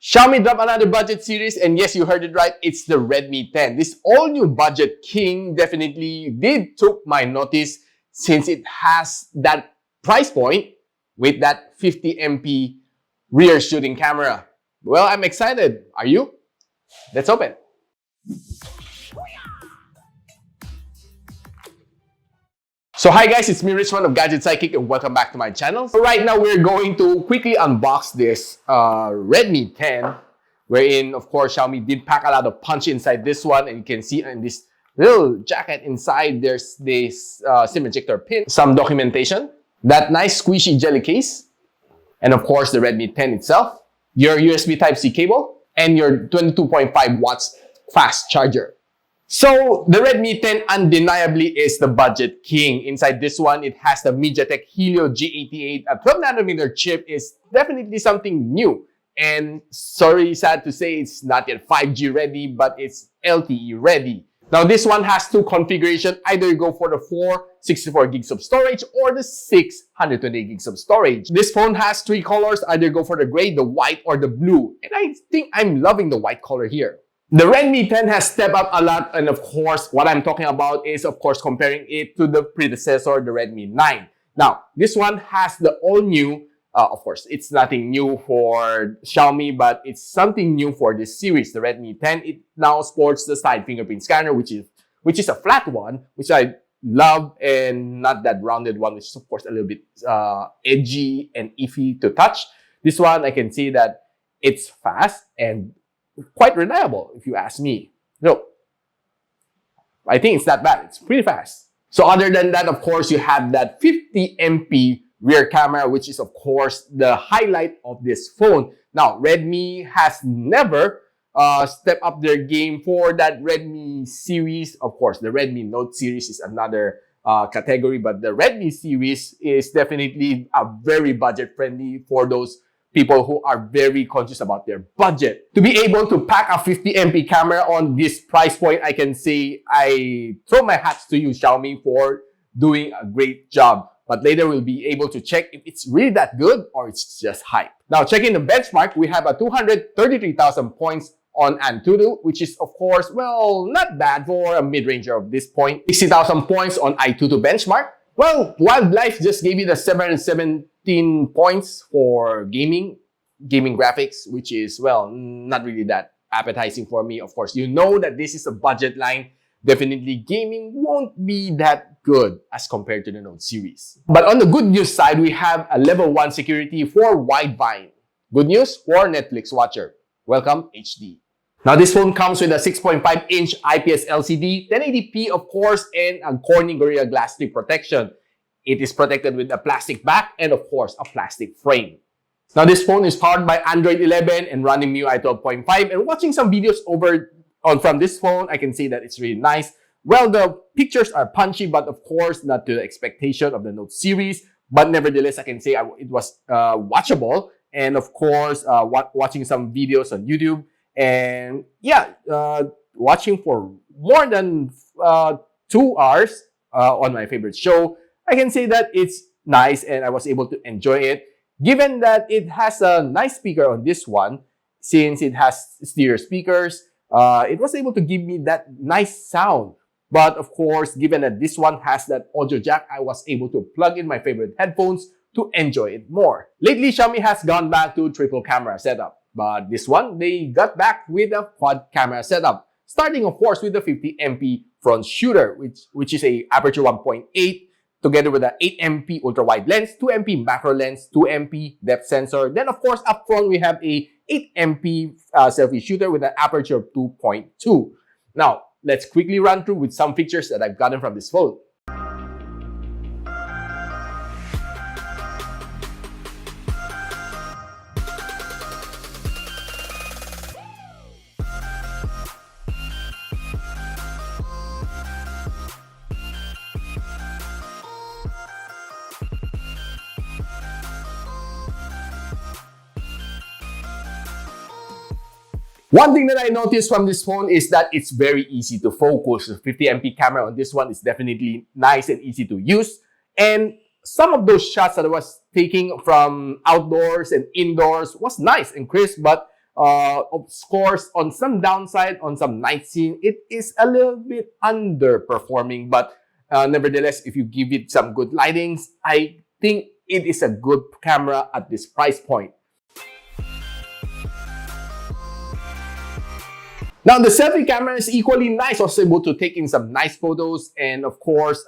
Xiaomi dropped another budget series, and yes, you heard it right, it's the Redmi 10. This all-new budget king definitely did took my notice since it has that price point with that 50 MP rear shooting camera. Well, I'm excited. Are you? Let's open. So hi guys, it's me Richmond of Gadget Sidekick and welcome back to my channel. So right now we're going to quickly unbox this Redmi 10, wherein of course Xiaomi did pack a lot of punch inside this one, and you can see in this little jacket inside there's this SIM ejector pin, some documentation, that nice squishy jelly case, and of course the Redmi 10 itself, your USB Type-C cable, and your 22.5 watts fast charger. So the Redmi 10 undeniably is the budget king. Inside this one, it has the MediaTek Helio G88. A 12nm chip is definitely something new. And sorry, sad to say, it's not yet 5G ready, but it's LTE ready. Now this one has two configurations. Either you go for the 464 gigs of storage or the 620 gigs of storage. This phone has three colors. Either go for the gray, the white, or the blue. And I think I'm loving the white color here. The Redmi 10 has stepped up a lot, and of course, what I'm talking about is, of course, comparing it to the predecessor, the Redmi 9. Now, this one has the all-new, of course, it's nothing new for Xiaomi, but it's something new for this series, the Redmi 10. It now sports the side fingerprint scanner, which is a flat one, which I love, and not that rounded one, which is, of course, a little bit edgy and iffy to touch. This one, I can see that it's fast and quite reliable, if you ask me. No, I think it's not bad. It's pretty fast. So other than that, of course, you have that 50 MP rear camera, which is, of course, the highlight of this phone. Now, Redmi has never stepped up their game for that Redmi series. Of course, the Redmi Note series is another category, but the Redmi series is definitely a very budget-friendly for those people who are very conscious about their budget. To be able to pack a 50 MP camera on this price point, I can say I throw my hats to you, Xiaomi, for doing a great job. But later we'll be able to check if it's really that good or it's just hype. Now, checking the benchmark, we have a 233,000 points on Antutu, which is, of course, well, not bad for a mid-ranger of this point. 60,000 points on iTutu benchmark. Well, Wildlife just gave you the 717 points for gaming graphics, which is, well, not really that appetizing for me. Of course, you know that this is a budget line. Definitely gaming won't be that good as compared to the Note series. But on the good news side, we have a level 1 security for Widevine. Good news for Netflix watcher. Welcome HD. Now, this phone comes with a 6.5-inch IPS LCD, 1080p, of course, and a Corning Gorilla Glass 3 protection. It is protected with a plastic back and, of course, a plastic frame. Now, this phone is powered by Android 11 and running MIUI 12.5. And watching some videos from this phone, I can see that it's really nice. Well, the pictures are punchy, but of course, not to the expectation of the Note series. But nevertheless, I can say it was watchable. And of course, watching some videos on YouTube. And yeah, watching for more than 2 hours on my favorite show, I can say that it's nice and I was able to enjoy it. Given that it has a nice speaker on this one, since it has stereo speakers, it was able to give me that nice sound. But of course, given that this one has that audio jack, I was able to plug in my favorite headphones to enjoy it more. Lately, Xiaomi has gone back to triple camera setup. But this one, they got back with a quad camera setup. Starting, of course, with the 50 MP front shooter, which is a aperture 1.8, together with an 8 MP ultra-wide lens, 2 MP macro lens, 2 MP depth sensor. Then, of course, up front, we have a 8 MP selfie shooter with an aperture of 2.2. Now, let's quickly run through with some features that I've gotten from this phone. One thing that I noticed from this phone is that it's very easy to focus. The 50 MP camera on this one is definitely nice and easy to use. And some of those shots that I was taking from outdoors and indoors was nice and crisp, but Of course, on some downside, on some night scene, it is a little bit underperforming. But nevertheless, if you give it some good lightings, I think it is a good camera at this price point. Now, the selfie camera is equally nice. I was able to take in some nice photos. And of course,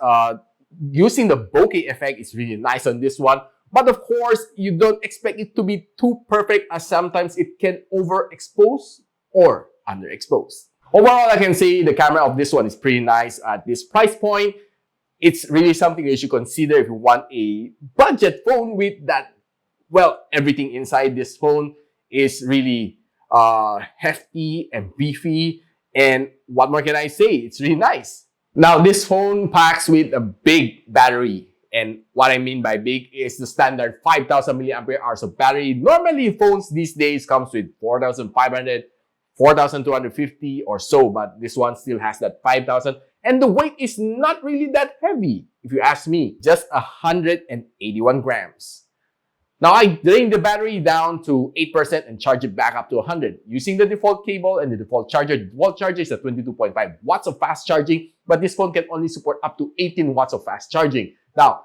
using the bokeh effect is really nice on this one. But of course, you don't expect it to be too perfect, as sometimes it can overexpose or underexpose. Overall, I can say the camera of this one is pretty nice at this price point. It's really something you should consider if you want a budget phone with that, well, everything inside this phone is really hefty and beefy. And what more can I say? It's really nice. Now, this phone packs with a big battery. And what I mean by big is the standard 5,000 milliampere hours of battery. Normally, phones these days comes with 4,500, 4,250 or so, but this one still has that 5,000. And the weight is not really that heavy, if you ask me, just 181 grams. Now, I drain the battery down to 8% and charge it back up to 100 using the default cable and the default charger. The default charger is at 22.5 watts of fast charging, but this phone can only support up to 18 watts of fast charging. Now,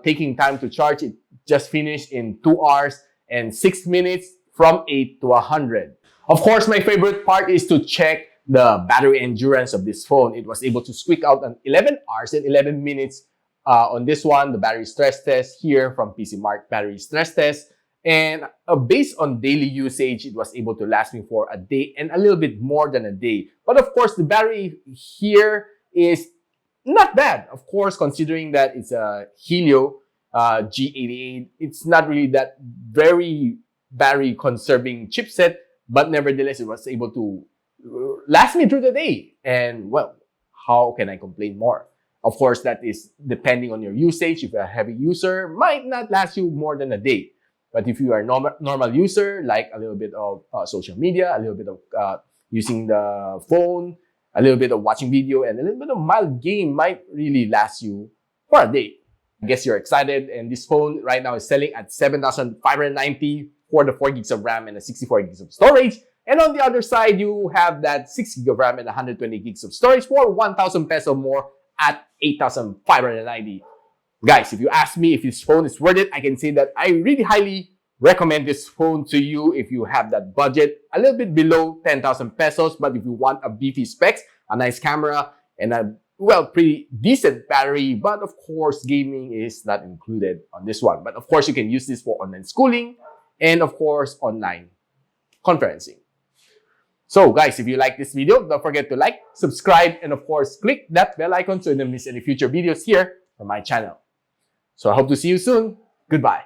taking time to charge, it just finished in 2 hours and 6 minutes from 8 to 100. Of course, my favorite part is to check the battery endurance of this phone. It was able to squeak out an 11 hours and 11 minutes on this one, the battery stress test here from PC Mark battery stress test. And based on daily usage, it was able to last me for a day and a little bit more than a day. But of course, the battery here is not bad. Of course, considering that it's a Helio G88, it's not really that very battery conserving chipset, but nevertheless, it was able to last me through the day. And well, how can I complain more? Of course, that is depending on your usage. If you're a heavy user, might not last you more than a day. But if you are a normal user, like a little bit of social media, a little bit of using the phone, a little bit of watching video, and a little bit of mild game might really last you for a day. I guess you're excited. And this phone right now is selling at 7,590 for the 4 gigs of RAM and the 64 gigs of storage. And on the other side, you have that 6 gig of RAM and 120 gigs of storage for 1,000 peso more at 8,590. Guys, if you ask me if this phone is worth it, I can say that I really highly recommend this phone to you if you have that budget, a little bit below 10,000 pesos. But if you want a beefy specs, a nice camera, and a, well, pretty decent battery, but of course, gaming is not included on this one. But of course, you can use this for online schooling and of course, online conferencing. So guys, if you like this video, don't forget to like, subscribe, and of course, click that bell icon so you don't miss any future videos here from my channel. So I hope to see you soon. Goodbye.